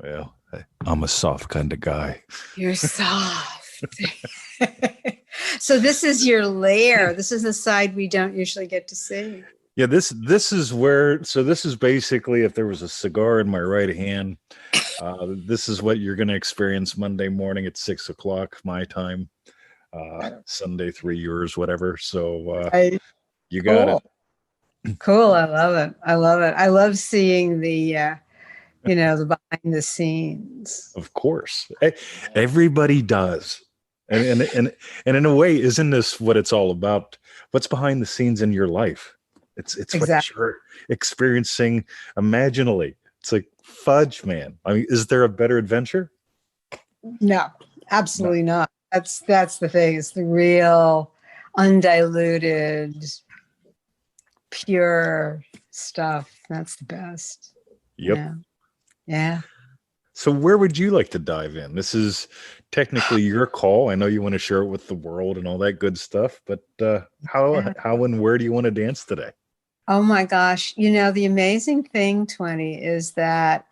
Well, I'm a soft kind of guy. You're soft. So this is your lair. This is the side we don't usually get to see. Yeah, this is where. So this is basically if there was a cigar in my right hand. This is what you're going to experience Monday morning at 6 o'clock my time. Sunday 3 yours, whatever. So Right. you got it. Cool. Cool. I love it. I love it. I love seeing the behind the scenes. Of course, everybody does, and in a way, isn't this what it's all about? What's behind the scenes in your life? It's what Exactly. you're experiencing imaginally. It's like fudge, man. I mean, is there a better adventure? No, No. absolutely not. That's the thing. It's the real, undiluted, pure stuff. That's the best. Yep. Yeah. Yeah. So where would you like to dive in? This is technically your call. I know you want to share it with the world and all that good stuff, but Yeah. how and where do you want to dance today? Oh my gosh. The amazing thing, 20, is that,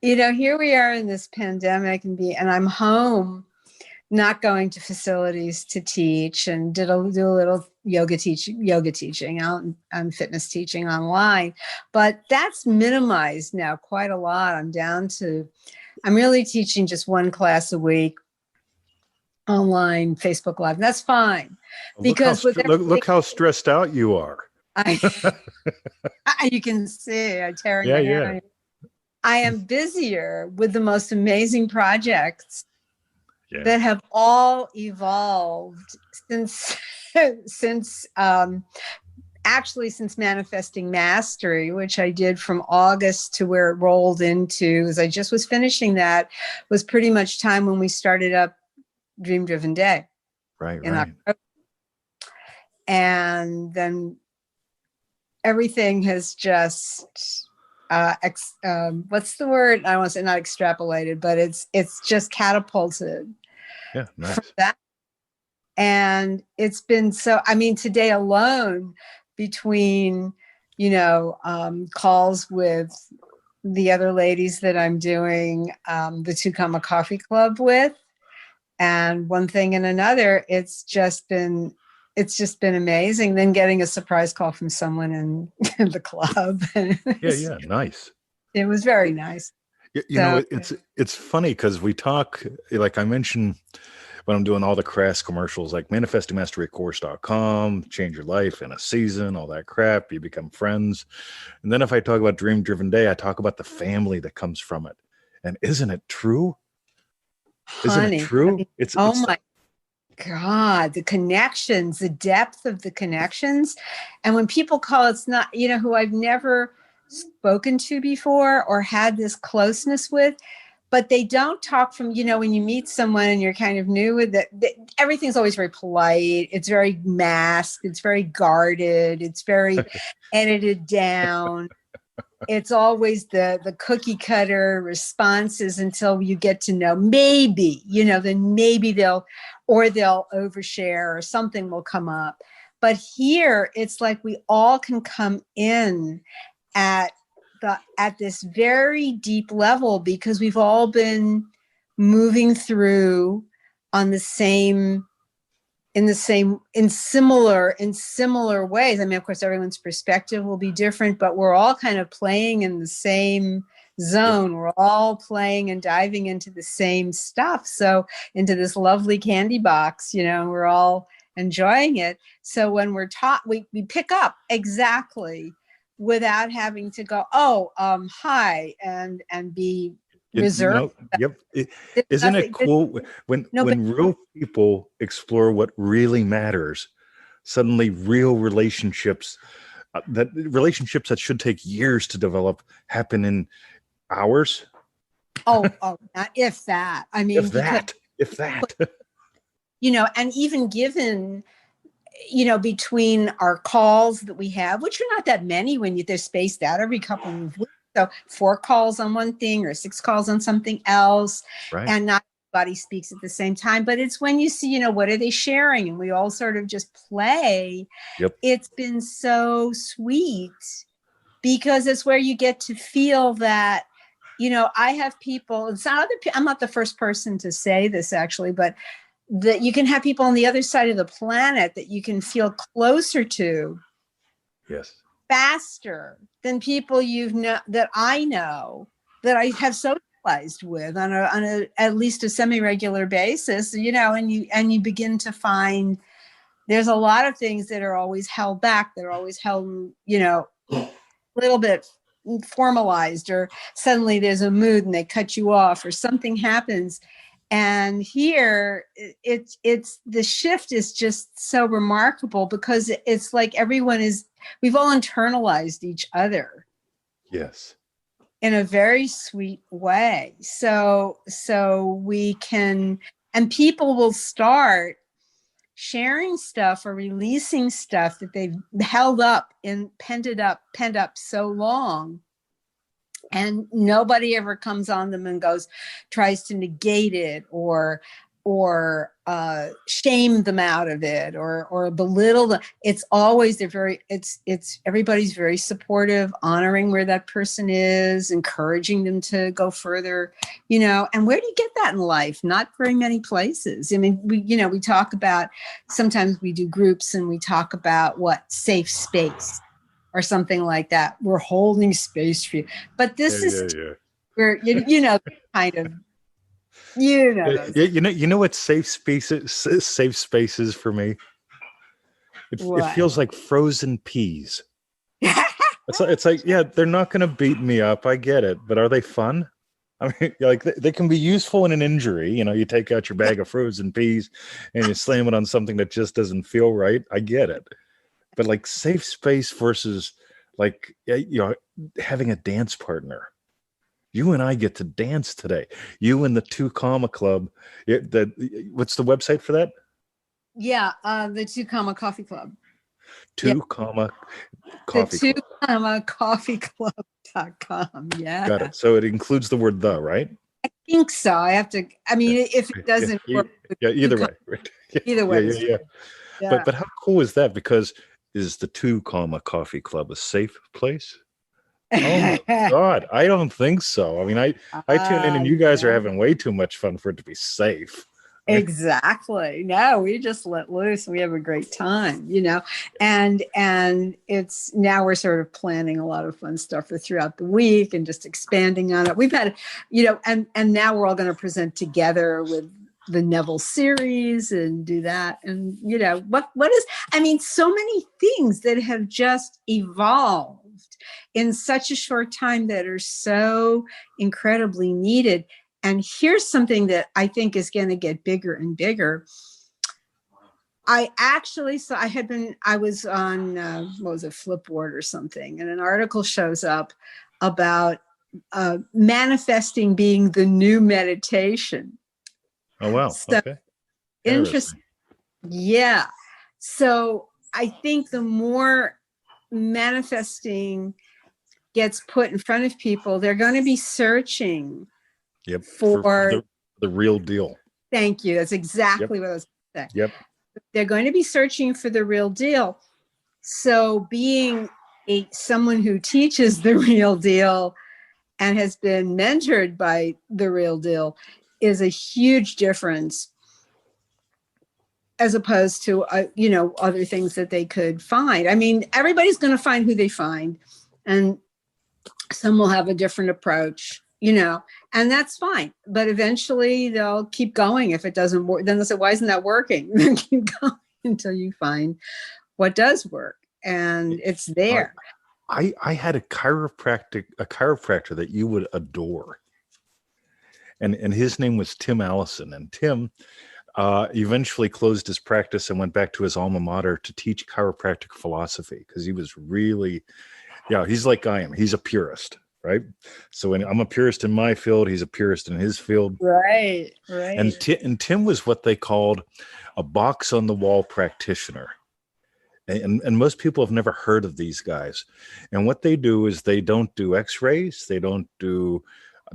here we are in this pandemic and I'm home, not going to facilities to teach, and do a little yoga teaching out and fitness teaching online. But that's minimized now quite a lot. I'm really teaching just one class a week online, Facebook Live. And that's fine Look how because with look everything, how stressed out you are. I, you can see I'm tearing Yeah, my yeah, hair. I am busier with the most amazing projects yeah. that have all evolved since since Manifesting Mastery, which I did from August to where it rolled into, as I just was finishing that, was pretty much time when we started up Dream Driven Day Right, in right. October. And then everything has just what's the word? I want to say not extrapolated, but it's just catapulted Yeah, from nice. that. And it's been so, I mean, today alone, between, calls with the other ladies that I'm doing the Two Comma Coffee Club with, and one thing and another, it's just been amazing. Then getting a surprise call from someone in the club. Yeah, yeah, nice. It was very nice. So It's funny because we talk, like I mentioned when I'm doing all the crass commercials like manifestingmasterycourse.com, change your life in a season, all that crap, you become friends. And then if I talk about Dream Driven Day, I talk about the family that comes from it. And isn't it true? Isn't it honey, true? oh It's my God, the connections, the depth of the connections. And when people call, it's not, who I've never spoken to before or had this closeness with, but they don't talk from, when you meet someone and you're kind of new with it, everything's always very polite. It's very masked. It's very guarded. It's very edited down. It's always the cookie cutter responses until you get to know, maybe, then maybe they'll overshare or something will come up. But here it's like we all can come in at this very deep level because we've all been moving through on the same in similar ways. I mean, of course, everyone's perspective will be different, but we're all kind of playing in the same Yep. zone. We're all playing and diving into the same stuff. So into this lovely candy box, we're all enjoying it. So when we're taught, we pick up exactly without having to go, hi, and be reserved. Yep. There's Isn't it nothing, cool when no, but real people explore what really matters? Suddenly, real relationships that should take years to develop happen in hours. not if that. I mean, If because, that, if that. and even given, between our calls that we have, which are not that many when they're spaced out every couple of weeks. So 4 calls on one thing or 6 calls on something else, Right. and not everybody speaks at the same time. But it's when you see, what are they sharing? And we all sort of just play. Yep. It's been so sweet because it's where you get to feel that, I have people, it's not I'm not the first person to say this actually, but that you can have people on the other side of the planet that you can feel closer to. Yes. Faster than people that I know, that I have socialized with on a at least a semi-regular basis, and you begin to find there's a lot of things that are always held back, that are always held, a little bit formalized, or suddenly there's a mood and they cut you off or something happens. And here it's the shift is just so remarkable, because it's like we've all internalized each other. Yes. In a very sweet way. So we can, and people will start sharing stuff or releasing stuff that they've held up and pent up so long. And nobody ever comes on them and tries to negate it or shame them out of it or belittle them. It's always everybody's very supportive, honoring where that person is, encouraging them to go further, and where do you get that in life? Not very many places. I mean, we talk about, sometimes we do groups and we talk about safe space or something like that. We're holding space for you. But this is where, kind of, you know what safe spaces for me? It feels like frozen peas. It's like, yeah, they're not going to beat me up. I get it. But are they fun? I mean, like they can be useful in an injury. You take out your bag of frozen peas and you slam it on something that just doesn't feel right. I get it. But like safe space versus like, having a dance partner. You and I get to dance today. You and the 2 Comma Club. What's the website for that? Yeah, the 2 Comma Coffee Club. 2 Comma Coffee Club. 2 Comma Coffee Club.com. Yeah. Got it. So it includes the word "the," right? I think so. I have to. I mean, if it doesn't work. Yeah. Either way. Right. Either way. Yeah. But how cool is that? Because is the 2 Comma Coffee Club a safe place? Oh my God, I don't think so. I mean, I tune in and you guys are having way too much fun for it to be safe. Exactly. No, we just let loose. We have a great time, and it's now we're sort of planning a lot of fun stuff for throughout the week and just expanding on it. We've had, and now we're all going to present together with the Neville series and do that. And, what is, I mean, so many things that have just evolved in such a short time that are so incredibly needed. And here's something that I think is going to get bigger and bigger. I was on, what was it, Flipboard or something, and an article shows up about manifesting being the new meditation. Oh, wow. So, okay. Interesting. Yeah. So I think the more manifesting gets put in front of people, they're going to be searching for the real deal. Thank you. That's exactly what I was saying. Yep. They're going to be searching for the real deal. So being someone who teaches the real deal and has been mentored by the real deal is a huge difference, as opposed to, other things that they could find. I mean, everybody's going to find who they find, and some will have a different approach, and that's fine. But eventually they'll keep going. If it doesn't work, then they'll say, why isn't that working? Then keep going until you find what does work. And it's there. I had a chiropractor that you would adore. And his name was Tim Allison. And Tim eventually closed his practice and went back to his alma mater to teach chiropractic philosophy, because he was really, he's like I am. He's a purist, right? So when I'm a purist in my field, he's a purist in his field. Right. And Tim was what they called a box on the wall practitioner. And most people have never heard of these guys. And what they do is they don't do x-rays. They don't do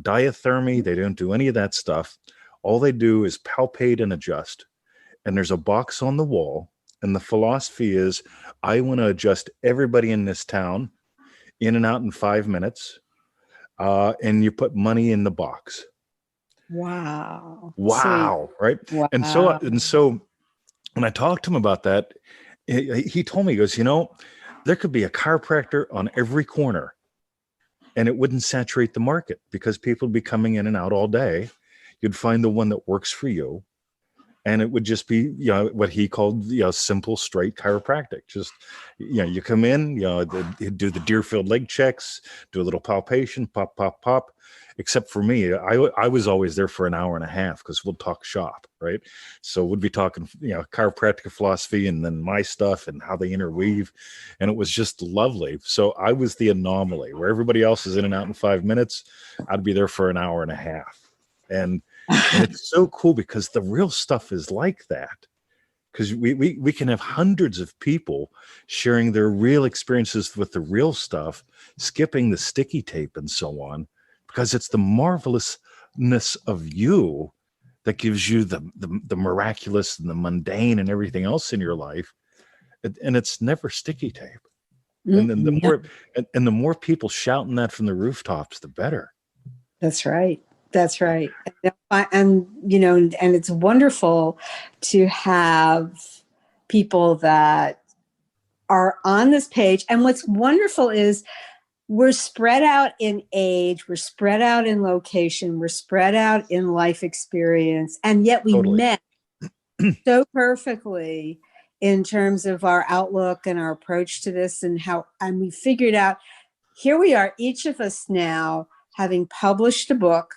diathermy. They don't do any of that stuff. All they do is palpate and adjust. And there's a box on the wall. And the philosophy is, I want to adjust everybody in this town in and out in 5 minutes, and you put money in the box. Wow. Wow. Sweet. Right. Wow. And so when I talked to him about that, he told me, he goes, there could be a chiropractor on every corner and it wouldn't saturate the market because people would be coming in and out all day. You'd find the one that works for you. And it would just be, what he called, simple, straight chiropractic. Just, you come in, do the Deerfield leg checks, do a little palpation, pop, pop, pop. Except for me, I was always there for an hour and a half because we'll talk shop, right? So we'd be talking, chiropractic philosophy and then my stuff and how they interweave. And it was just lovely. So I was the anomaly where everybody else is in and out in 5 minutes. I'd be there for an hour and a half. And it's so cool because the real stuff is like that. Because we can have hundreds of people sharing their real experiences with the real stuff, skipping the sticky tape and so on, because it's the marvelousness of you that gives you the miraculous and the mundane and everything else in your life. And it's never sticky tape. And then the more people shouting that from the rooftops, the better. That's right. That's right. And it's wonderful to have people that are on this page. And what's wonderful is we're spread out in age, we're spread out in location, we're spread out in life experience, and yet we met so perfectly in terms of our outlook and our approach to this and we figured out, here we are, each of us now having published a book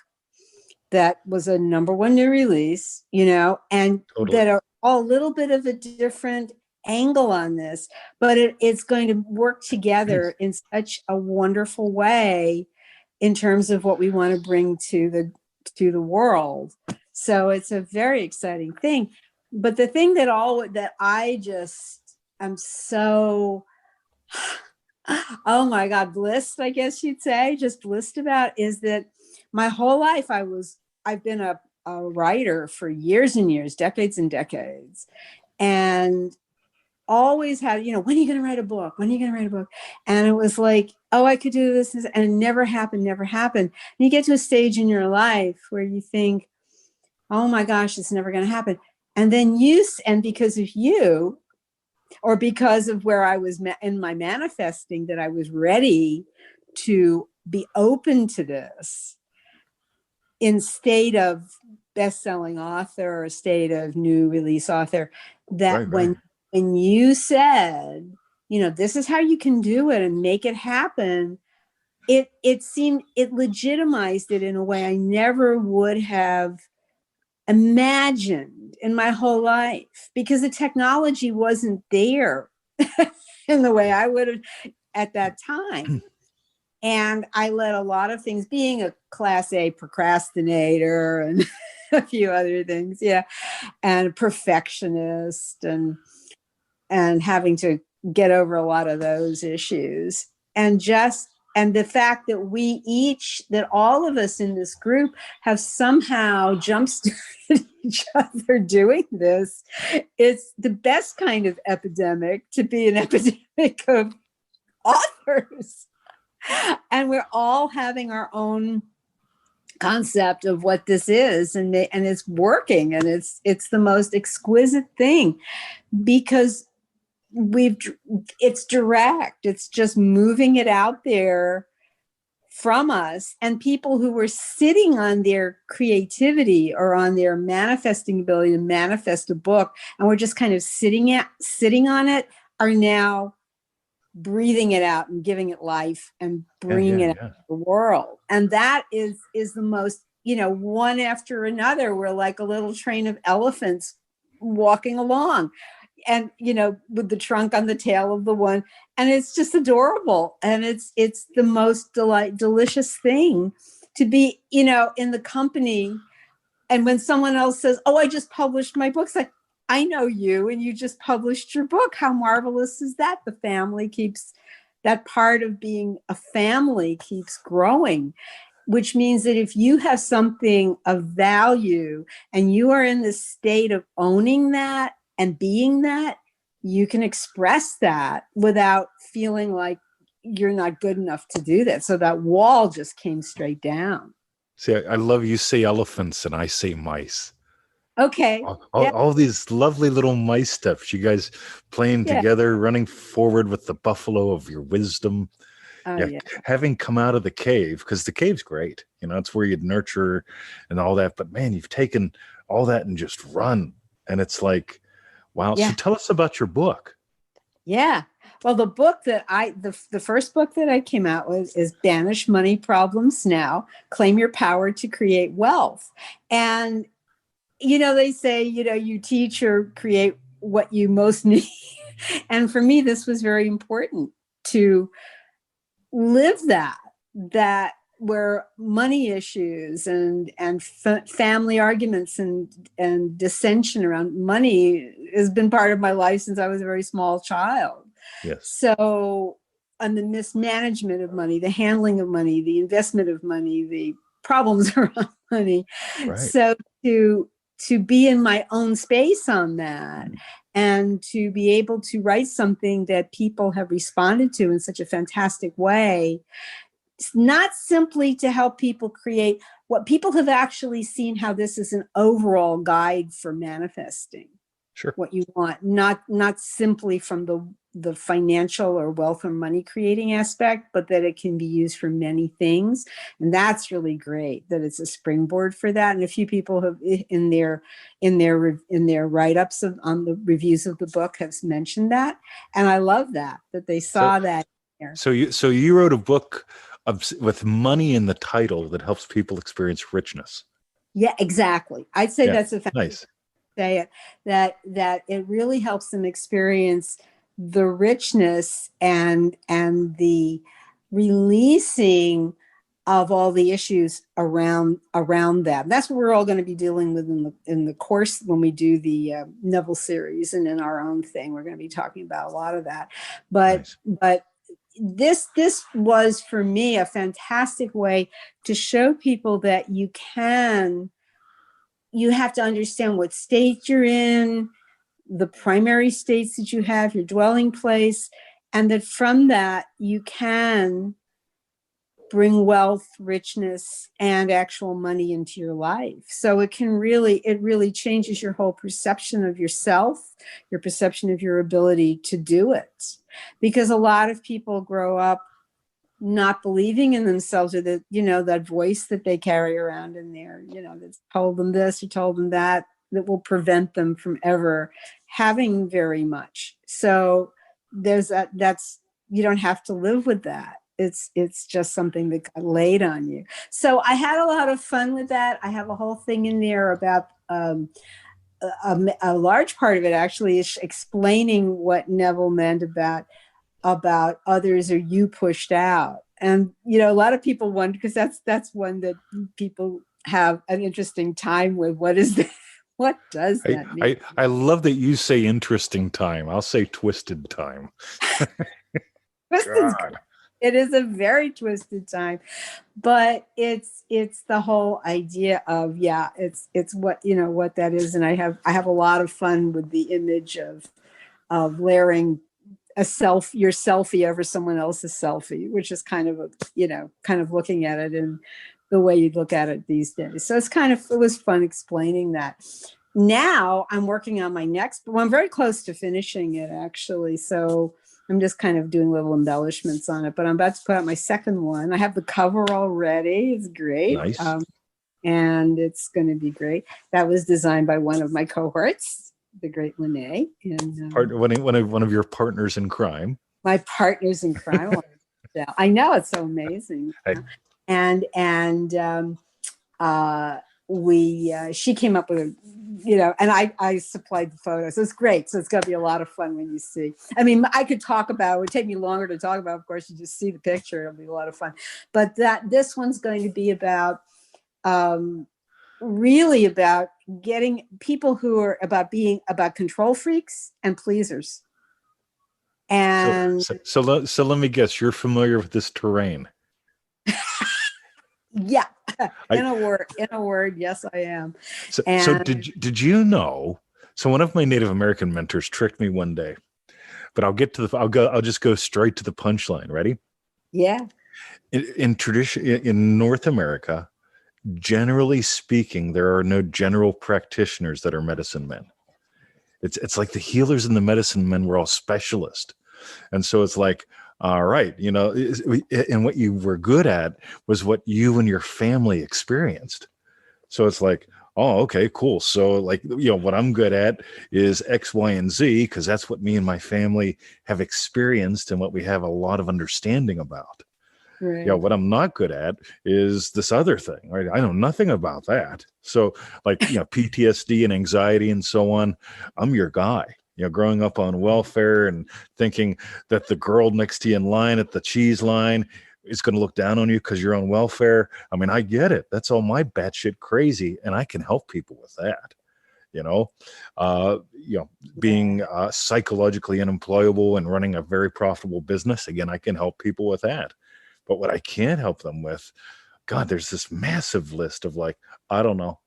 that was a #1 new release, and that are all a little bit of a different angle on this, but it's going to work together in such a wonderful way in terms of what we want to bring to the world. So it's a very exciting thing. But the thing that I just am so, oh my God, blissed, I guess you'd say, just blissed about is that my whole life I've been a writer for years and years, decades and decades, and always had, when are you going to write a book? When are you going to write a book? And it was like, oh, I could do this, and it never happened. And you get to a stage in your life where you think, oh my gosh, it's never going to happen. And then and because of you, or because of where I was in my manifesting, that I was ready to be open to this in state of best-selling author or state of new release author, that when you said, this is how you can do it and make it happen, it legitimized it in a way I never would have imagined in my whole life, because the technology wasn't there in the way I would have at that time. And I let a lot of things, being a class A procrastinator and a few other things, and perfectionist, and having to get over a lot of those issues. And the fact that all of us in this group have somehow jump-started each other doing this, it's the best kind of epidemic to be an epidemic of authors. And we're all having our own concept of what this is, and it's working, and it's the most exquisite thing, because it's direct. It's just moving it out there from us, and people who were sitting on their creativity or on their manifesting ability to manifest a book, and we're just kind of sitting on it, are now breathing it out and giving it life and bringing it out to the world. And that is the most, one after another, we're like a little train of elephants walking along, and with the trunk on the tail of the one, and it's just adorable, and it's the most delicious thing to be in the company. And when someone else says, oh, I just published my book, it's like, I know you, and you just published your book. How marvelous is that? The family that part of being a family keeps growing, which means that if you have something of value and you are in the state of owning that and being that, you can express that without feeling like, you're not good enough to do that. So that wall just came straight down. See, I love you say elephants and I say mice. Okay. All these lovely little mice stuff. You guys playing together, running forward with the buffalo of your wisdom. Having come out of the cave, because the cave's great. It's where you'd nurture and all that. But man, you've taken all that and just run. And it's like, wow. So tell us about your book. Yeah. Well, the book that the first book that I came out with is Banish Money Problems Now, Claim Your Power to Create Wealth. And they say, you teach or create what you most need. And for me, this was very important to live that where money issues and family arguments and dissension around money has been part of my life since I was a very small child. Yes. So, and the mismanagement of money, the handling of money, the investment of money, the problems around money. Right. So to be in my own space on that and to be able to write something that people have responded to in such a fantastic way, it's not simply to help people create what people have actually seen, how this is an overall guide for manifesting what you want, not simply from the financial or wealth or money creating aspect, but that it can be used for many things. And that's really great that it's a springboard for that. And a few people have in their write-ups on the reviews of the book have mentioned that. And I love that they saw that there. So you wrote a book with money in the title that helps people experience richness. Yeah, exactly. I'd say that's a nice. Say it that it really helps them experience the richness and the releasing of all the issues around that. That's what we're all going to be dealing with in the course when we do the Neville series, and in our own thing, we're going to be talking about a lot of that. But this was for me a fantastic way to show people that you have to understand what state you're in, the primary states that you have, your dwelling place, and that from that you can bring wealth, richness, and actual money into your life. So it really changes your whole perception of yourself, your perception of your ability to do it. Because a lot of people grow up not believing in themselves, or that, that voice that they carry around in there, that's told them this or told them that will prevent them from ever having very much. So there's that's, you don't have to live with that. It's just something that got laid on you. So I had a lot of fun with that. I have a whole thing in there about a large part of it actually is explaining what Neville meant about others or you pushed out. And, a lot of people wonder, because that's one that people have an interesting time with. What is that? What does that mean? I love that you say interesting time. I'll say twisted time. It is a very twisted time, but it's the whole idea of, it's what, what that is. And I have a lot of fun with the image of layering your selfie over someone else's selfie, which is kind of looking at it in the way you'd look at it these days. So it was fun explaining that. Now I'm working on my next, but I'm very close to finishing it actually. So I'm just kind of doing little embellishments on it, but I'm about to put out my second one. I have the cover already. It's great. Nice. And it's going to be great. That was designed by one of my cohorts, the great Lene. And one of your partners in crime. My partners in crime. I know, it's so amazing. She came up with and I supplied the photos. So it's great. So it's going to be a lot of fun when you see. I mean, I could talk about, it would take me longer to talk about. Of course, you just see the picture. It'll be a lot of fun. But this one's going to be about, really about getting people who are about control freaks and pleasers. And so let me guess, you're familiar with this terrain. Yeah. In a word, yes, I am. So did you know? So one of my Native American mentors tricked me one day, but I'll just go straight to the punchline. Ready? Yeah. In tradition, in North America, generally speaking, there are no general practitioners that are medicine men. It's like the healers and the medicine men were all specialists. And so it's like, all right, and what you were good at was what you and your family experienced. So it's like, oh, okay, cool. So like, what I'm good at is X, Y, and Z, because that's what me and my family have experienced and what we have a lot of understanding about. Yeah, Right. what I'm not good at is this other thing, right? I know nothing about that. So like, PTSD and anxiety and so on, I'm your guy. Growing up on welfare and thinking that the girl next to you in line at the cheese line is going to look down on you because you're on welfare. I mean, I get it. That's all my batshit crazy. And I can help people with that. you know, uh, you know, being psychologically unemployable and running a very profitable business. Again, I can help people with that. But what I can't help them with, God, there's this massive list of like, I don't know.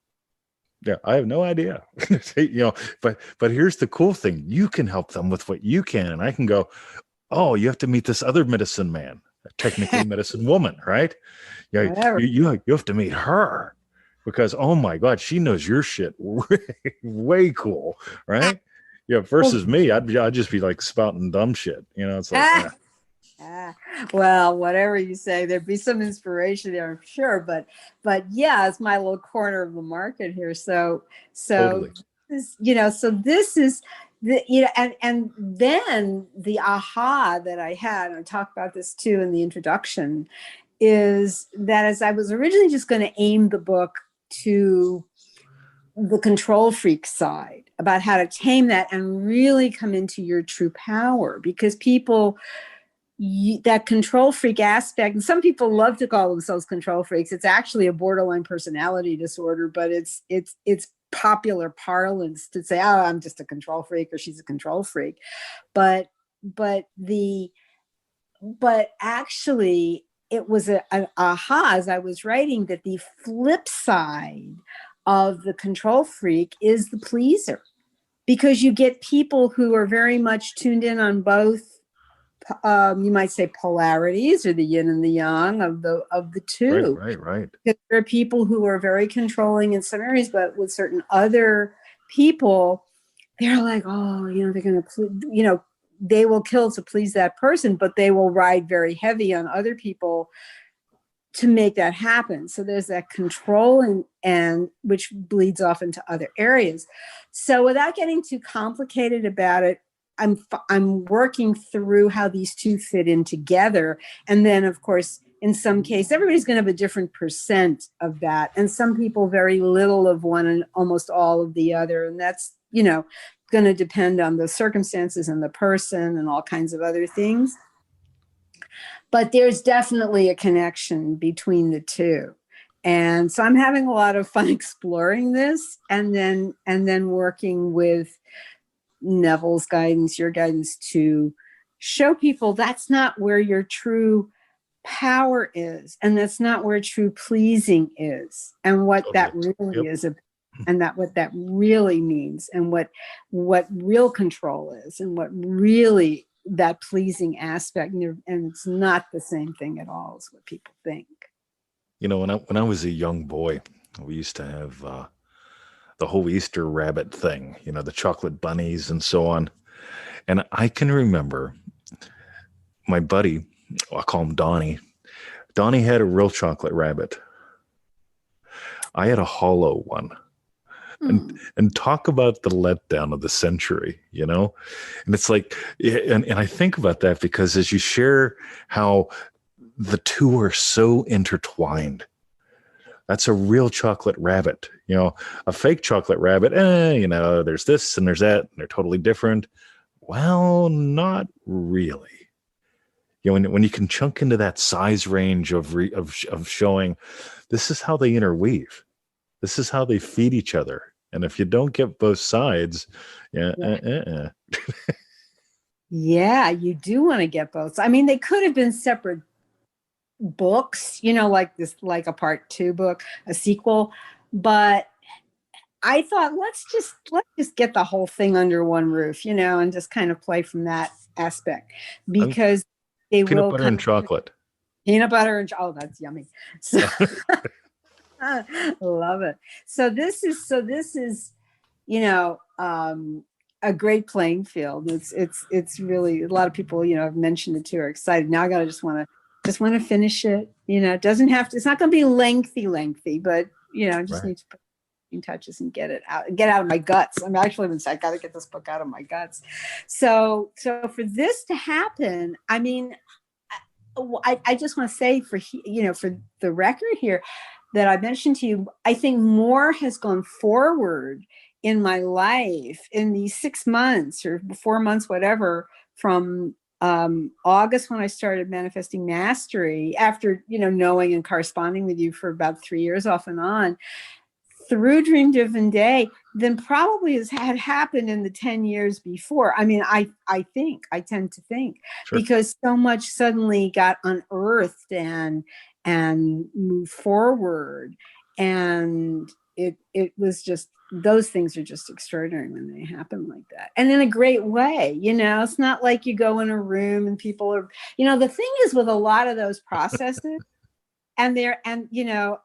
Yeah, I have no idea. But here's the cool thing. You can help them with what you can. And I can go, oh, you have to meet this other medicine man, technically medicine woman, right? Yeah, Whatever. you have to meet her because oh my God, she knows your shit way cool, right? Yeah, versus me, I'd just be like spouting dumb shit. It's like, Well, whatever you say, there'd be some inspiration there, I'm sure. But yeah, it's my little corner of the market here. So totally. this is the and then the aha that I had, and I talk about this too in the introduction, is that as I was originally just going to aim the book to the control freak side about how to tame that and really come into your true power, because people that control freak aspect, and some people love to call themselves control freaks. It's actually a borderline personality disorder, but it's popular parlance to say, oh, I'm just a control freak or she's a control freak. But actually it was an aha as I was writing that the flip side of the control freak is the pleaser, because you get people who are very much tuned in on both, you might say, polarities, or the yin and the yang of the two. Right. There are people who are very controlling in some areas, but with certain other people, they're like, oh, they're going to, they will kill to please that person, but they will ride very heavy on other people to make that happen. So there's that control and which bleeds off into other areas. So without getting too complicated about it, I'm working through how these two fit in together. And then, of course, in some case, everybody's going to have a different percent of that. And some people very little of one and almost all of the other. And that's, going to depend on the circumstances and the person and all kinds of other things. But there's definitely a connection between the two. And so I'm having a lot of fun exploring this and then working with Neville's guidance, your guidance, to show people that's not where your true power is, and that's not where true pleasing is, and what that really is, and what that really means, and what real control is, and what really that pleasing aspect, and it's not the same thing at all as what people think. When I was a young boy, we used to have the whole Easter rabbit thing, the chocolate bunnies and so on. And I can remember my buddy, I'll call him Donnie. Donnie had a real chocolate rabbit. I had a hollow one. And talk about the letdown of the century, and it's like, and I think about that because as you share how the two are so intertwined, that's a real chocolate rabbit, a fake chocolate rabbit. There's this and there's that, and they're totally different. Well, not really. When you can chunk into that size range of showing, this is how they interweave. This is how they feed each other. And if you don't get both sides, yeah, you do want to get both. I mean, they could have been separate books, like a part 2 book, a sequel. But I thought, let's just get the whole thing under one roof, and just kind of play from that aspect, because they peanut will butter and chocolate. Peanut butter and oh, that's yummy. So love it. So this is, you know, a great playing field. It's really, a lot of people, you know, have mentioned it too, are excited. Now I gotta just want to finish it. You know, it doesn't have to, it's not going to be lengthy, but you know, just need to put in touches and get out of my guts. I'm actually even saying I got to get this book out of my guts. So for this to happen, I mean, I just want to say for the record here that I mentioned to you, I think more has gone forward in my life in these 6 months or 4 months, whatever, from August when I started Manifesting Mastery, after, you know, knowing and corresponding with you for about 3 years off and on, through Dream Driven Day, than probably had happened in the 10 years before. I mean, I tend to think, sure, because so much suddenly got unearthed and moved forward. And it was just, those things are just extraordinary when they happen like that. And in a great way, you know, it's not like you go in a room and people are, you know, the thing is with a lot of those processes and you know,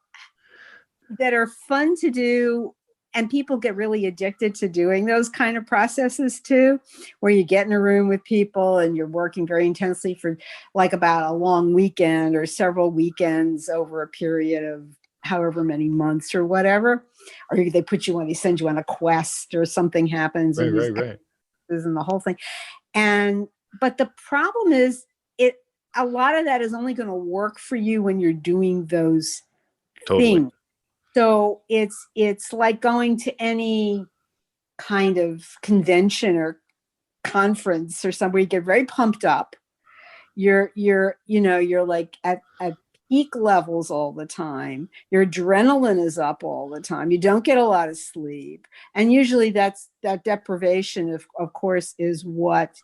that are fun to do, and people get really addicted to doing those kind of processes too, where you get in a room with people and you're working very intensely for like about a long weekend or several weekends over a period of however many months or whatever, or they send you on a quest or something happens, right. And the whole thing. But the problem is, a lot of that is only going to work for you when you're doing those things. So it's like going to any kind of convention or conference or somewhere. You get very pumped up. You're like at peak levels all the time. Your adrenaline is up all the time. You don't get a lot of sleep, and usually that deprivation of course is what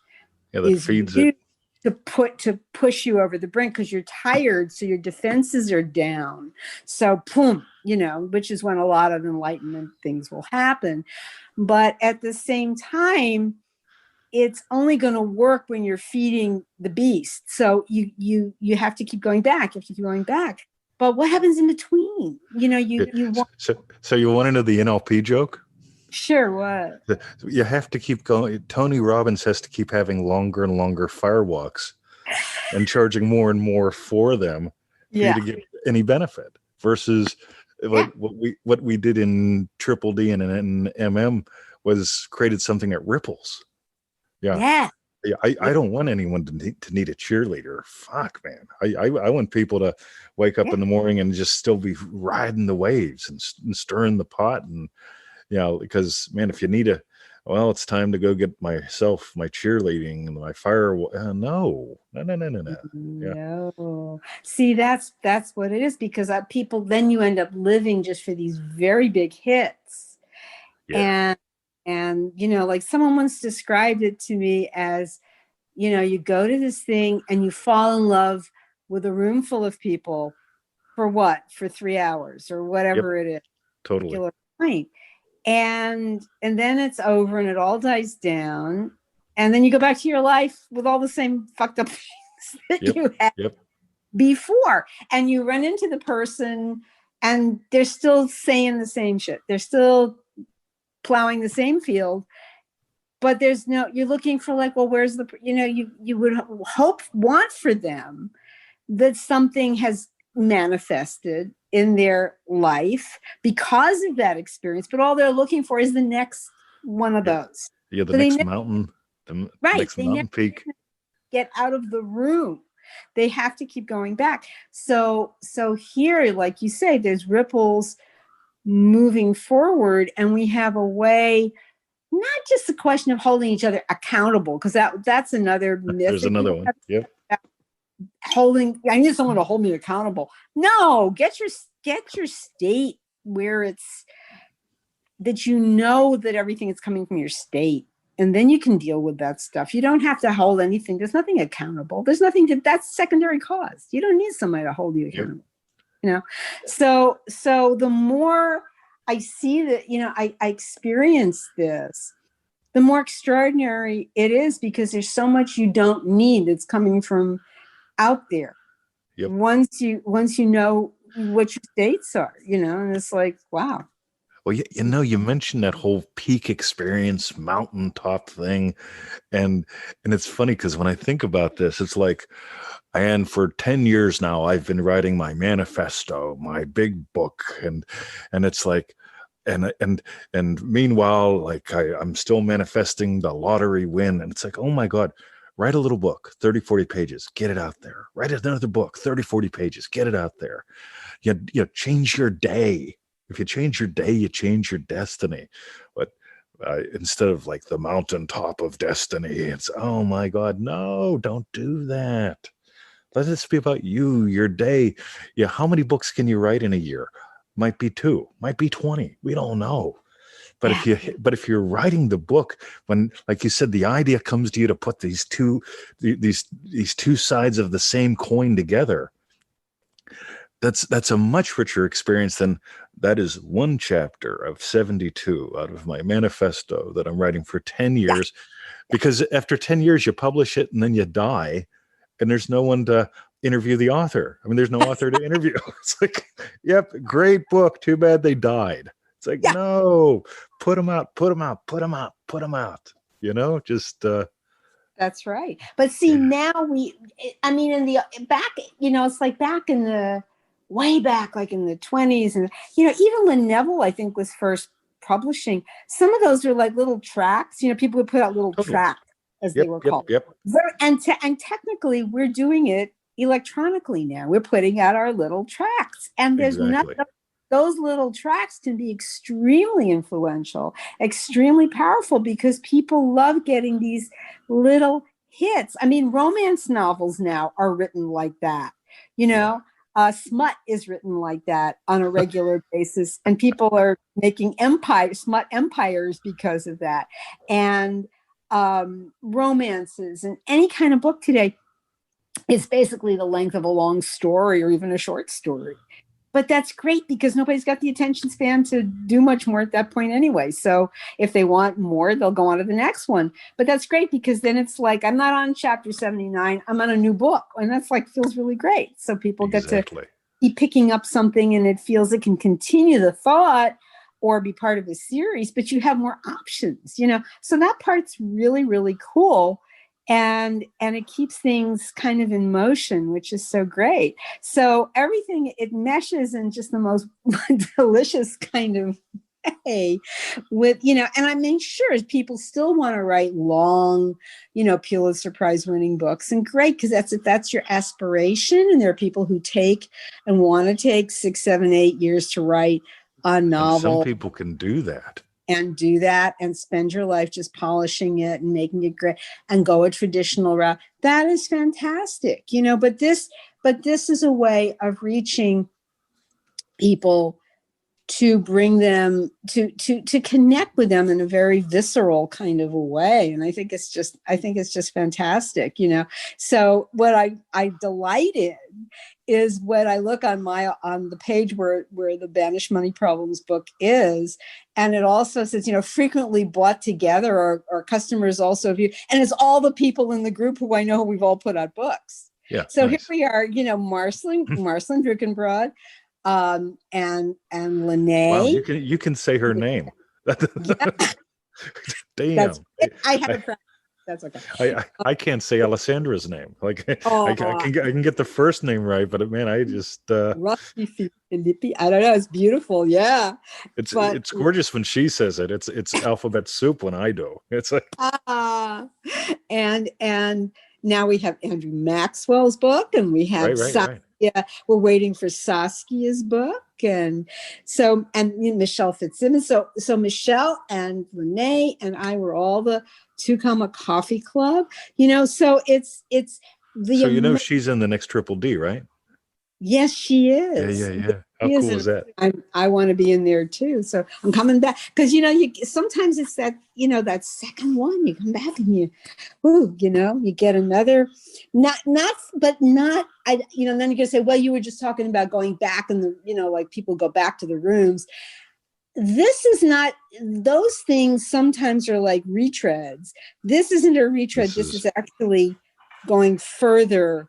feeds it. To push you over the brink, because you're tired, so your defenses are down. So boom, you know, which is when a lot of enlightenment things will happen. But at the same time, it's only going to work when you're feeding the beast. So you have to keep going back. You have to keep going back. But what happens in between? You know, So you want to know the NLP joke? Sure, what? You have to keep going. Tony Robbins has to keep having longer and longer firewalks and charging more and more for them for you to get any benefit, versus what we did in Triple D and in MM was created something that ripples. I don't want anyone to need a cheerleader. Fuck, man. I want people to wake up in the morning and just still be riding the waves and stirring the pot. And because, man, if you need it's time to go get my cheerleading and my fire. No. No. See, that's what it is, because people, then you end up living just for these very big hits. And you know, like someone once described it to me as, you know, you go to this thing and you fall in love with a room full of people for 3 hours or whatever it is. Totally. And then it's over and it all dies down. And then you go back to your life with all the same fucked up things that you had before. And you run into the person and they're still saying the same shit. They're still plowing the same field, but you're looking for like, well, where's you would want for them that something has manifested in their life because of that experience, but all they're looking for is the next one of those. The next mountain, next mountain peak. Get out of the room. They have to keep going back. So here, like you say, there's ripples moving forward, and we have a way, not just a question of holding each other accountable, because that's another myth. There's another one. Yep. I need someone to hold me accountable. No, get your state where it's that you know that everything is coming from your state, and then you can deal with that stuff. You don't have to hold anything. There's nothing accountable. There's nothing that's secondary cause. You don't need somebody to hold you accountable. You know, so the more I see that, you know, I experience this, the more extraordinary it is, because there's so much you don't need that's coming from out there. Yep. once you know what your states are, and it's like, wow. Well, you mentioned that whole peak experience mountaintop thing. And it's funny because when I think about this, it's like, and for 10 years now, I've been writing my manifesto, my big book. And it's like, and meanwhile, like I'm still manifesting the lottery win. And it's like, oh my God, write a little book, 30, 40 pages, get it out there. Write another book, 30, 40 pages, get it out there. You change your day. If you change your day, you change your destiny. But instead of like the mountaintop of destiny, it's, oh my God, no, don't do that. Let this be about you, your day. Yeah, how many books can you write in a year? Might be 2, might be 20. We don't know. But if you're writing the book, when, like you said, the idea comes to you to put these two sides of the same coin together, that's a much richer experience than that is one chapter of 72 out of my manifesto that I'm writing for 10 years. Because after 10 years, you publish it and then you die, and there's no one to interview the author. I mean, there's no author to interview. It's like, yep, great book. Too bad they died. It's like, no, put them out. Just. That's right. But see, now in the back, it's like back in the way back, like in the 20s. And, even when Neville, I think, was first publishing, some of those are like little tracts. People would put out little tracts, as they were called. Yep. And technically, we're doing it electronically now. We're putting out our little tracts. And there's nothing. Those little tracts can be extremely influential, extremely powerful, because people love getting these little hits. I mean, romance novels now are written like that. Smut is written like that on a regular basis, and people are making smut empires because of that. And romances and any kind of book today is basically the length of a long story or even a short story. But that's great because nobody's got the attention span to do much more at that point anyway. So if they want more, they'll go on to the next one. But that's great because then it's like, I'm not on chapter 79, I'm on a new book. And that's like, feels really great. So people get to keep picking up something, and it feels it can continue the thought or be part of a series, but you have more options, So that part's really, really cool. And it keeps things kind of in motion, which is so great. So everything, it meshes in just the most delicious kind of way with, and I mean, sure, people still want to write long, Pulitzer Prize winning books, and great, because that's your aspiration. And there are people who take and want to take 6, 7, 8 years to write a novel. And some people can do that. And do that and spend your life just polishing it and making it great and go a traditional route. That is fantastic, but this is a way of reaching people, to bring them to connect with them in a very visceral kind of a way. And I think it's just fantastic, So what I delight in is when I look on the page where the Banished Money Problems book is, and it also says, frequently bought together, or customers also view, and it's all the people in the group who I know we've all put out books. Yeah. So nice. Here we are, Marceline Druckenbrod, and Lene. Wow, you can say her name. Damn. I have a practice. That's okay. I can't say Alessandra's name. Like I can get the first name right, but man, I just Rusty Filippi. I don't know. It's beautiful. Yeah. It's gorgeous when she says it. It's alphabet soup when I do. It's like and now we have Andrew Maxwell's book, and we have right. Yeah, we're waiting for Saskia's book, and so Michelle Fitzsimmons. So Michelle and Renee and I were all the Two Comma Coffee Club. So it's the. So she's in the next Triple D, right? Yes, she is. Yeah. How cool is that? I want to be in there too. So I'm coming back because you sometimes it's that that second one you come back and you get another not then you're gonna say, well, you were just talking about going back and like people go back to the rooms. This is not, those things sometimes are like retreads. This isn't a retread. This is actually going further.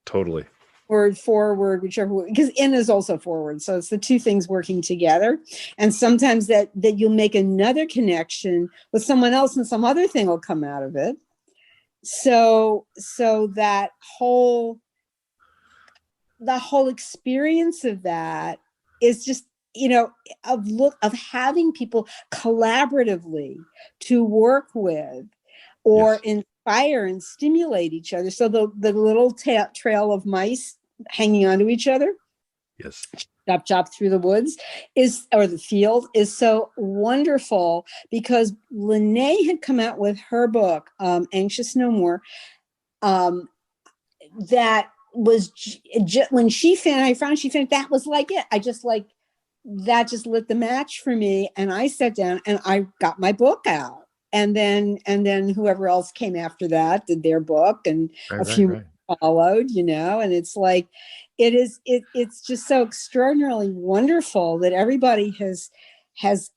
Totally. or forward, whichever, because in is also forward. So it's the two things working together. And sometimes that you'll make another connection with someone else and some other thing will come out of it. So that the whole experience of that is just, of having people collaboratively to work with or inspire and stimulate each other. So the little trail of mice hanging onto each other, chop through the woods or the field is so wonderful, because Lene had come out with her book, Anxious No More, that was when I found she finished, that was like it. That just lit the match for me, and I sat down and I got my book out, and then whoever else came after that did their book, and a few followed, and it's like it's just so extraordinarily wonderful that everybody has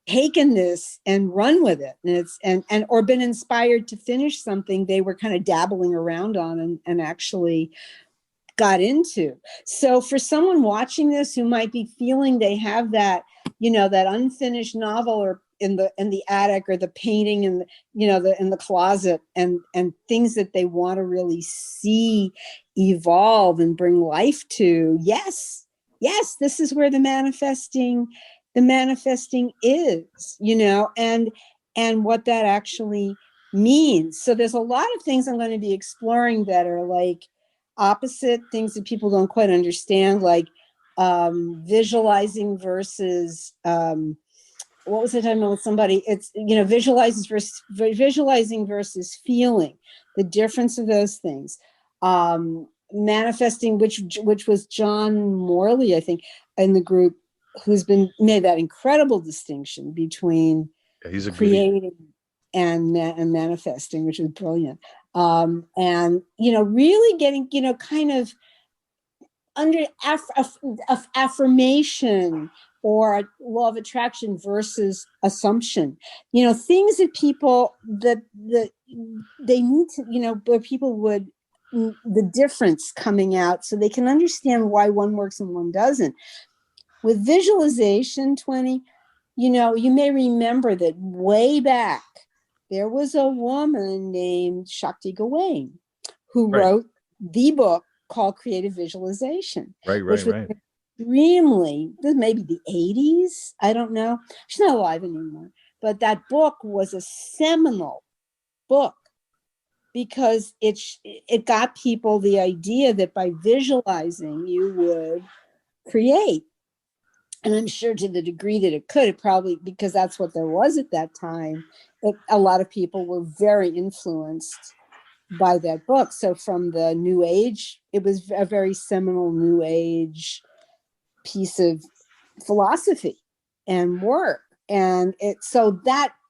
taken this and run with it, and it's or been inspired to finish something they were kind of dabbling around on and actually got into. So for someone watching this who might be feeling they have that, that unfinished novel or in the attic, or the painting in the closet, and things that they want to really see evolve and bring life to, yes, this is where the manifesting is, and what that actually means. So there's a lot of things I'm going to be exploring that are like opposite things that people don't quite understand, like visualizing versus what was I talking about with somebody? It's visualizing versus feeling, the difference of those things. Manifesting, which was John Morley, I think, in the group, who's made that incredible distinction between creating and manifesting, which is brilliant. And really getting kind of under affirmation or law of attraction versus assumption, things that people that they need to, where people would, the difference coming out so they can understand why one works and one doesn't. With visualization, 20, you may remember that way back there was a woman named Shakti Gawain who wrote the book called Creative Visualization, which was extremely, maybe the 80s, I don't know, she's not alive anymore, but that book was a seminal book because it got people the idea that by visualizing you would create. And I'm sure to the degree that it could, it probably, because that's what there was at that time, a lot of people were very influenced by that book. So from the New Age, it was a very seminal New Age piece of philosophy and work. And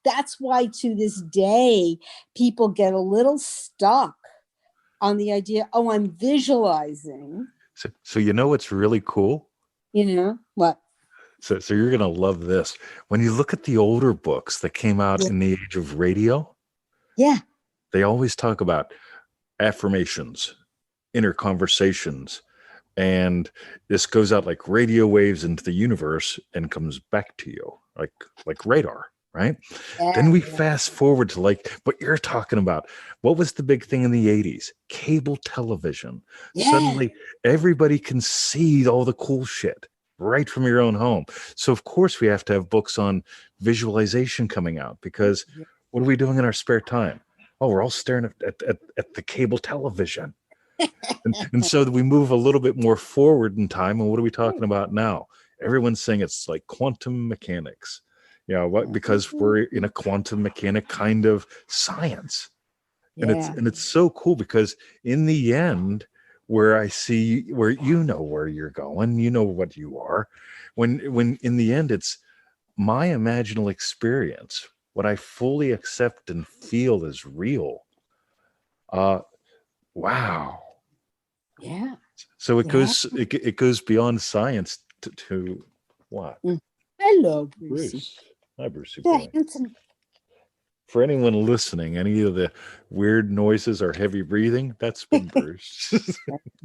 that's why to this day, people get a little stuck on the idea, I'm visualizing. So what's really cool? What? So you're going to love this. When you look at the older books that came out in the age of radio, they always talk about affirmations, inner conversations, and this goes out like radio waves into the universe and comes back to you like radar, right? Then we fast forward to like what you're talking about. What was the big thing in the 80s? Cable television. Suddenly everybody can see all the cool shit right from your own home. So of course we have to have books on visualization coming out, because what are we doing in our spare time? We're all staring at the cable television. and so we move a little bit more forward in time. And what are we talking about now? Everyone's saying it's like quantum mechanics. Because we're in a quantum mechanic kind of science. And it's so cool, because in the end, where I see where where you're going, what you are, when in the end it's my imaginal experience, what I fully accept and feel is real. Wow. Yeah. So it goes beyond science to what? Hello, Brucey. Bruce. Hi, Brucey Yeah, boy. handsome. for anyone listening, any of the weird noises or heavy breathing, that's been Bruce.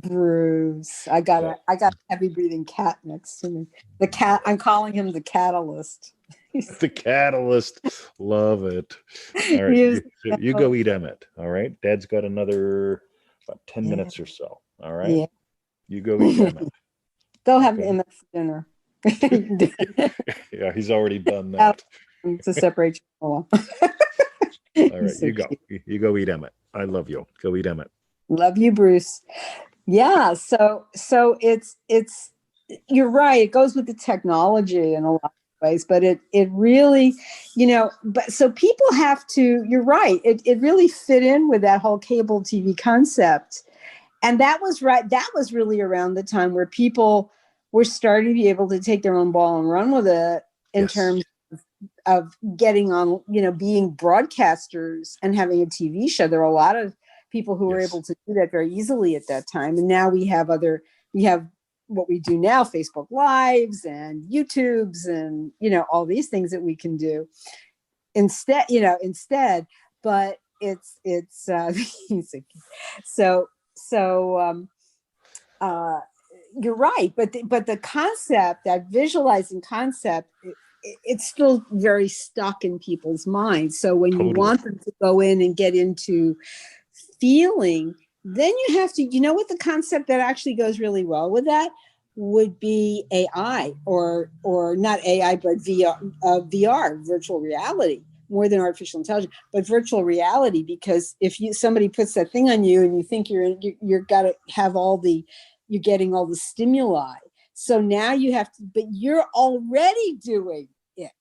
Bruce. I got a heavy breathing cat next to me. The cat, I'm calling him the catalyst. The catalyst. Love it. All right. You go eat Emmett. All right. Dad's got another about 10 minutes or so. All right. Yeah. You go eat Emmett. Go have Emmett for dinner. Yeah, he's already done that. To separate you. All right. So you go eat Emmett. I love you. Go eat Emmett. Love you, Bruce. Yeah. So it's you're right. It goes with the technology in a lot of ways, but it really, but so people have to, you're right. It really fit in with that whole cable TV concept. And that was right. That was really around the time where people were starting to be able to take their own ball and run with it in terms of getting on, being broadcasters and having a TV show. There were a lot of people who were able to do that very easily at that time. And now we have what we do now, Facebook Lives and YouTubes and, all these things that we can do instead, but it's you're right. But the concept, that visualizing concept, it's still very stuck in people's minds. So when you want them to go in and get into feeling, then you have to, what the concept that actually goes really well with that would be AI or not AI, but VR, virtual reality, more than artificial intelligence, but virtual reality. Because if somebody puts that thing on you and you think you're got to have you're getting all the stimuli. So now you have to, but you're already doing it.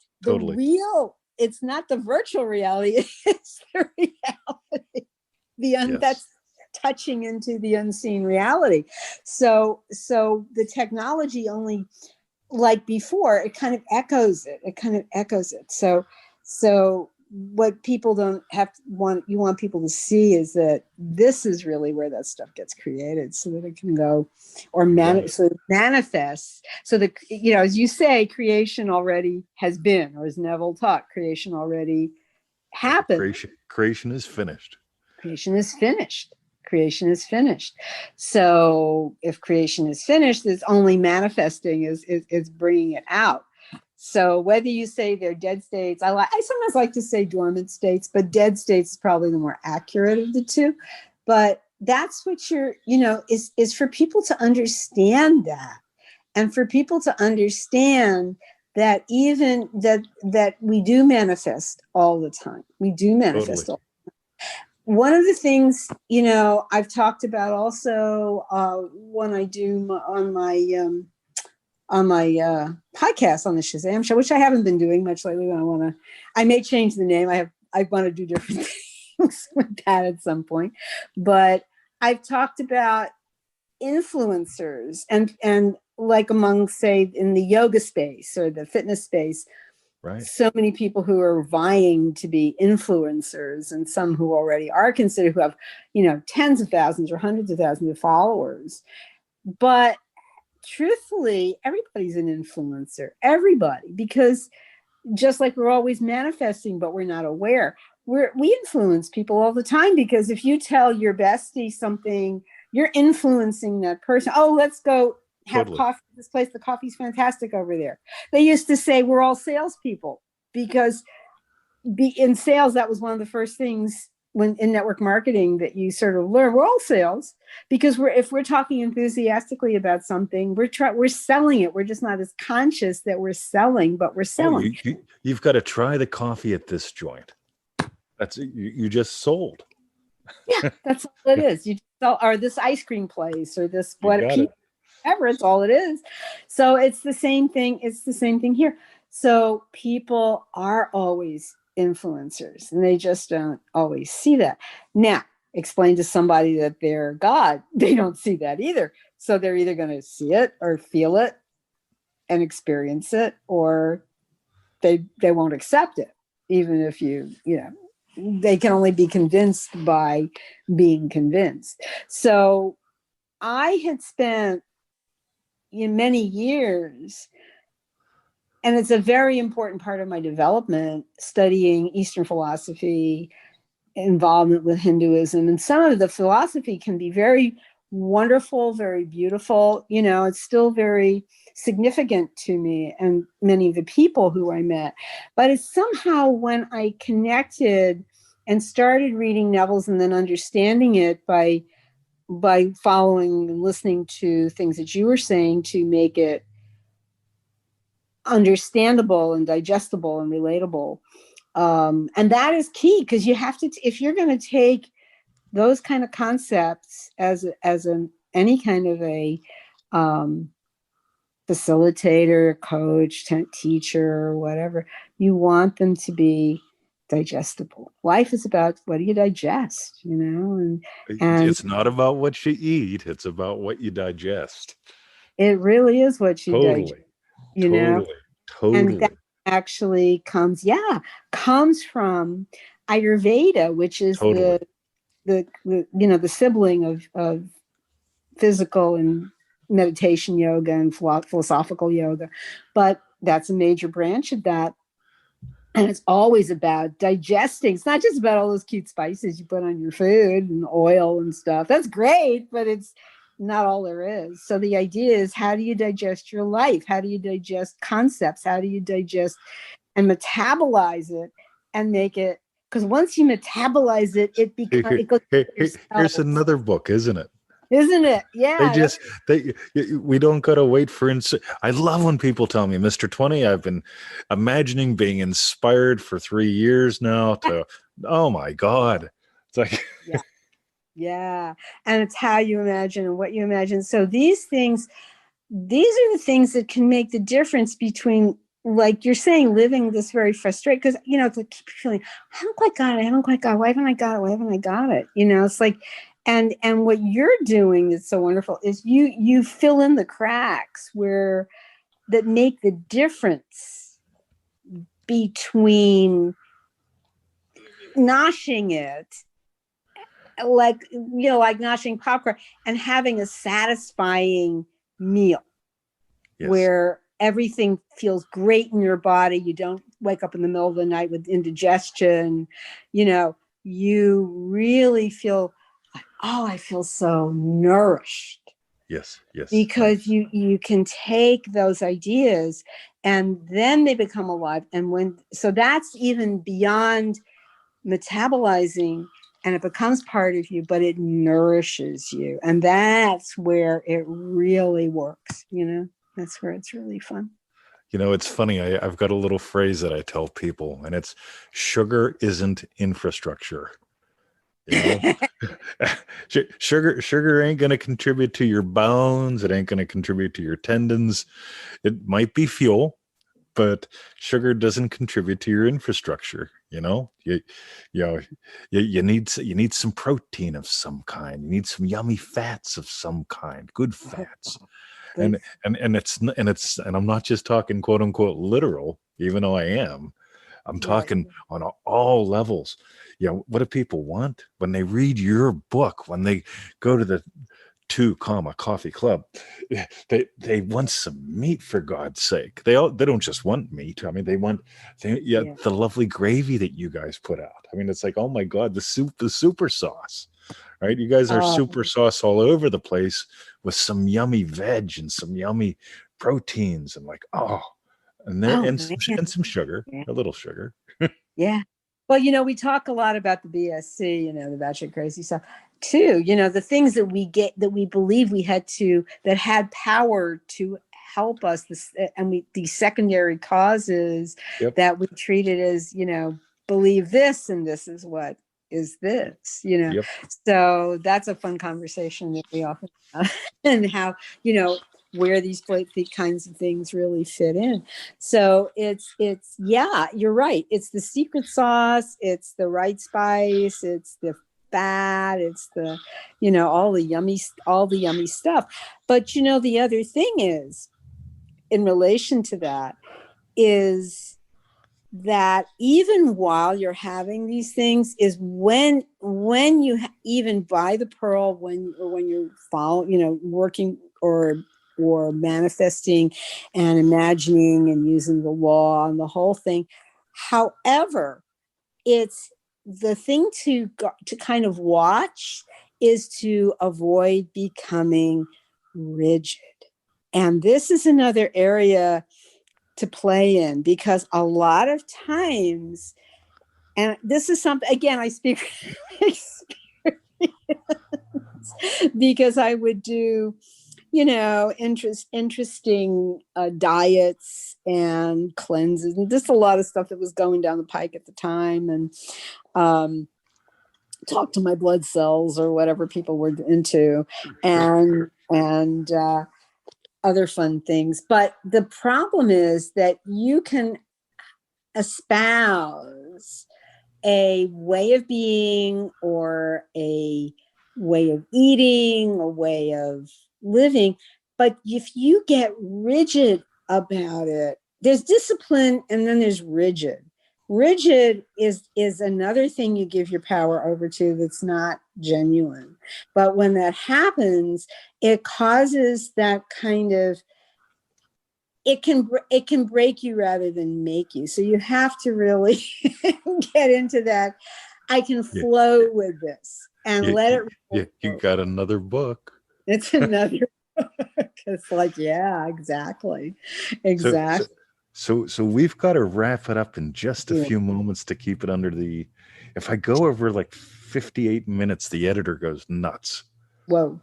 It's not the virtual reality, it's the reality. That's touching into the unseen reality. So the technology only, like before, it kind of echoes it. So what people you want people to see is that this is really where that stuff gets created, so that it can go so it manifests. So that, as you say, creation already has been, or as Neville taught, creation already happened. Creation is finished. Creation is finished. Creation is finished. So if creation is finished, it's only manifesting is bringing it out. So whether you say they're dead states, I sometimes like to say dormant states, but dead states is probably the more accurate of the two. But that's what is for people to understand that, and for people to understand that even that we do manifest all the time. We do manifest all the time. One of the things, I've talked about also when I do on my podcast on the Shazam show, which I haven't been doing much lately. I may change the name. I want to do different things with that at some point. But I've talked about influencers and like among, say, in the yoga space or the fitness space, so many people who are vying to be influencers, and some who already are considered, who have, tens of thousands or hundreds of thousands of followers. But truthfully, everybody's an influencer, everybody, because just like we're always manifesting, but we're not aware, we influence people all the time. Because if you tell your bestie something, you're influencing that person. Oh, let's go have coffee at this place. The coffee's fantastic over there. They used to say we're all salespeople, because in sales, that was one of the first things when in network marketing that you sort of learn. We're all sales, because if we're talking enthusiastically about something, we're selling it. We're just not as conscious that we're selling, but we're selling. You've got to try the coffee at this joint. That's you just sold. Yeah, that's all it is. You sell, or this ice cream place, or this whatever. It's all it is. So it's the same thing. It's the same thing here. So people are always influencers, and they just don't always see that. Now, explain to somebody that they're God, they don't see that either. So they're either going to see it or feel it and experience it, or they won't accept it, even if they can only be convinced by being convinced. So I had spent many years and it's a very important part of my development, studying Eastern philosophy, involvement with Hinduism. And some of the philosophy can be very wonderful, very beautiful. You know, it's still very significant to me and many of the people who I met. But it's somehow when I connected and started reading novels and then understanding it by following and listening to things that you were saying to make it understandable and digestible and relatable. And that is key, because you have to, if you're going to take those kind of concepts as any kind of a facilitator, coach, teacher, whatever, you want them to be digestible. Life is about, what do you digest, you know? And It's not about what you eat, it's about what you digest. it really is what you digest, Totally. you know? Totally. And that Totally. actually comes from Ayurveda, which is Totally. the you know, the sibling of physical and meditation yoga and philosophical yoga, but that's a major branch of that. And it's always about digesting. It's not just about all those cute spices you put on your food and oil and stuff. That's great, but it's not all there is. So the idea is, how do you digest your life? How do you digest concepts? How do you digest and metabolize it and make it? Because once you metabolize it, it goes Here's another book, isn't it? isn't it? They Yeah. just we don't gotta wait for I love when people tell me, Mr. 20, I've been imagining being inspired for 3 years now to, oh my God. It's like Yeah. Yeah. And it's how you imagine and what you imagine. So these are the things that can make the difference between, like you're saying, living this very frustrated, because, you know, it's like keep feeling, I haven't quite got it. I haven't quite got it. Why haven't I got it? Why haven't I got it? You know, it's like, and what you're doing that's so wonderful is you fill in the cracks where that make the difference between noshing it, like, you know, like noshing popcorn and having a satisfying meal. yes. Where everything feels great in your body. You don't wake up in the middle of the night with indigestion. You know, you really feel like, oh, I feel so nourished. Yes. Because you can take those ideas and then they become alive. And so that's even beyond metabolizing, and it becomes part of you, but it nourishes you. And that's where it really works, you know? That's where it's really fun. You know, it's funny. I've got a little phrase that I tell people, and it's sugar isn't infrastructure. You know, sugar ain't going to contribute to your bones. It ain't going to contribute to your tendons. It might be fuel, but sugar doesn't contribute to your infrastructure. You know, you need some protein of some kind. You need some yummy fats of some kind, good fats. And I'm not just talking quote unquote literal, even though I am. I'm talking on all levels. You know, what do people want when they read your book? When they go to the 2 Coffee Club, they want some meat, for God's sake. They don't just want meat. I mean, they want the lovely gravy that you guys put out. I mean, it's like, oh my God, the super sauce, right? You guys are super sauce all over the place with some yummy veg and some yummy proteins and like, and some sugar, a little sugar. Yeah. Well, you know, we talk a lot about the BSC, you know, the batshit crazy stuff too. You know, the things that we get that we believe that had power to help us, these secondary causes that we treated as, you know, believe this and this is what is this, you know. So that's a fun conversation that we often have, and how, you know, where these kinds of things really fit in. So it's you're right. It's the secret sauce. It's the right spice. It's the fat. It's the, you know, all the yummy stuff. But, you know, the other thing is, in relation to that, is that even while you're having these things, is when you even buy the pearl, when you're working or or manifesting and imagining and using the law and the whole thing. However, it's the thing to kind of watch is to avoid becoming rigid. And this is another area to play in, because a lot of times, and this is something, again, I speak from experience, because I would do, interesting diets and cleanses, and just a lot of stuff that was going down the pike at the time, and talk to my blood cells or whatever people were into, and other fun things. But the problem is that you can espouse a way of being or a way of eating, a way of living, but if you get rigid about it, there's discipline and then there's rigid. Rigid is another thing you give your power over to that's not genuine. But when that happens, it causes that kind of, it can break you rather than make you. So you have to really get into that. I can flow with this and let it. You got another book. It's another book. It's like, yeah, exactly. So we've got to wrap it up in just a few moments to keep it under the. If I go over like 58 minutes, the editor goes nuts. Whoa.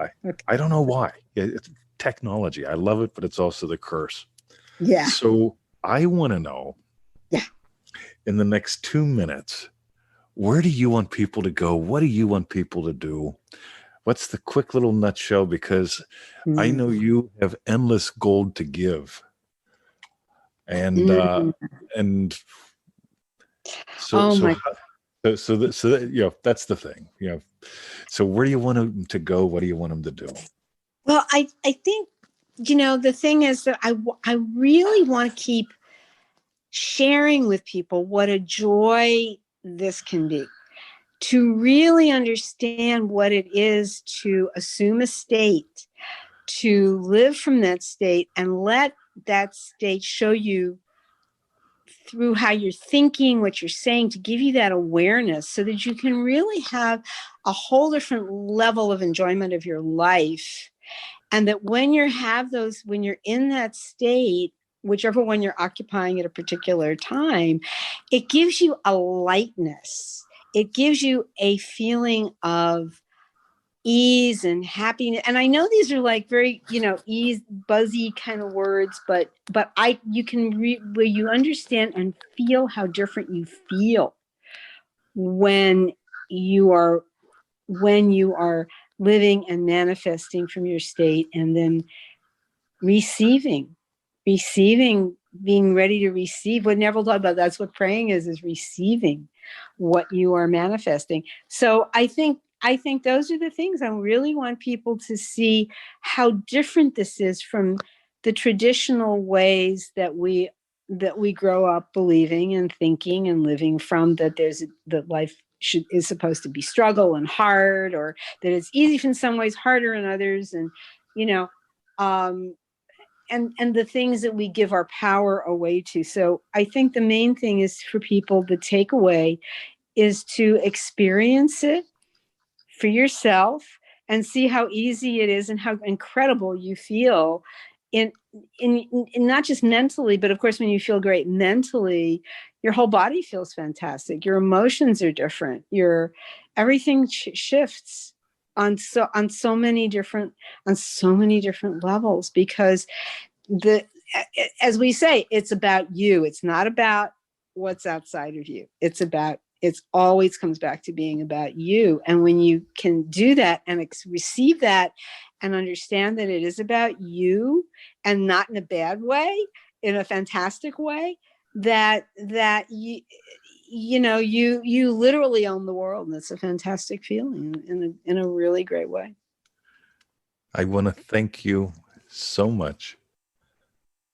I don't know why. It's technology. I love it, but it's also the curse. Yeah. So I want to know. Yeah. In the next 2 minutes, where do you want people to go? What do you want people to do? What's the quick little nutshell? Because I know you have endless gold to give. And so that's the thing. So where do you want them to go? What do you want them to do? Well, I think, the thing is that I really want to keep sharing with people what a joy this can be, to really understand what it is to assume a state, to live from that state, and let that state show you through how you're thinking, what you're saying, to give you that awareness so that you can really have a whole different level of enjoyment of your life. And that when you're in that state, whichever one you're occupying at a particular time, it gives you a lightness. It gives you a feeling of ease and happiness. And I know these are like very, ease, buzzy kind of words, but you can where you understand and feel how different you feel when you are living and manifesting from your state, and then receiving, being ready to receive. What Neville talked about, that's what praying is receiving what you are manifesting. So I think those are the things I really want people to see, how different this is from the traditional ways that we grow up believing and thinking and living from, that life is supposed to be struggle and hard, or that it's easy in some ways, harder in others, and and the things that we give our power away to. So I think the main thing is for people, the takeaway is to experience it for yourself and see how easy it is and how incredible you feel in not just mentally, but of course, when you feel great mentally, your whole body feels fantastic. Your emotions are different. Everything shifts on so many different levels, because as we say, it's about you. It's not about what's outside of you. It's always comes back to being about you. And when you can do that and receive that and understand that it is about you, and not in a bad way, in a fantastic way, that you literally own the world. And it's a fantastic feeling in a really great way. I want to thank you so much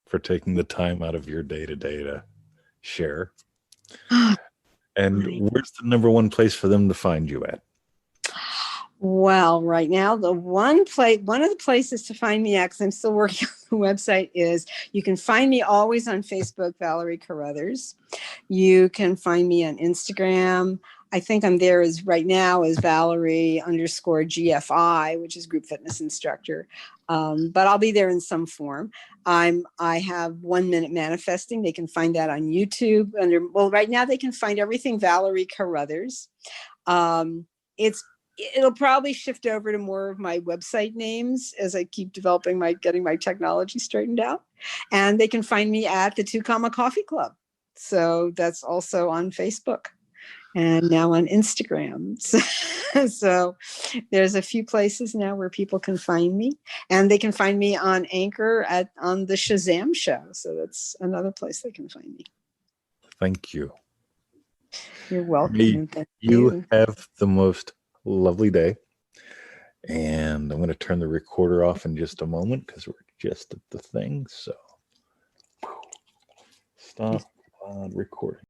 for taking the time out of your day-to-day to share. And where's the number one place for them to find you at? Well, right now, one of the places to find me at, because I'm still working on the website, is you can find me always on Facebook, Valerie Carruthers. You can find me on Instagram. I think I'm there as right now as Valerie_GFI, which is group fitness instructor. But I'll be there in some form. I have 1 Minute Manifesting. They can find that on YouTube. Right now they can find everything Valerie Carruthers. It'll probably shift over to more of my website names as I keep getting my technology straightened out. And they can find me at the 2 Comma Coffee Club. So that's also on Facebook and now on Instagram. So there's a few places now where people can find me, and they can find me on Anchor on the Shazam show. So that's another place they can find me. Thank you. You're welcome. You, Thank you have the most lovely day. And I'm going to turn the recorder off in just a moment because we're just at the thing. So stop recording.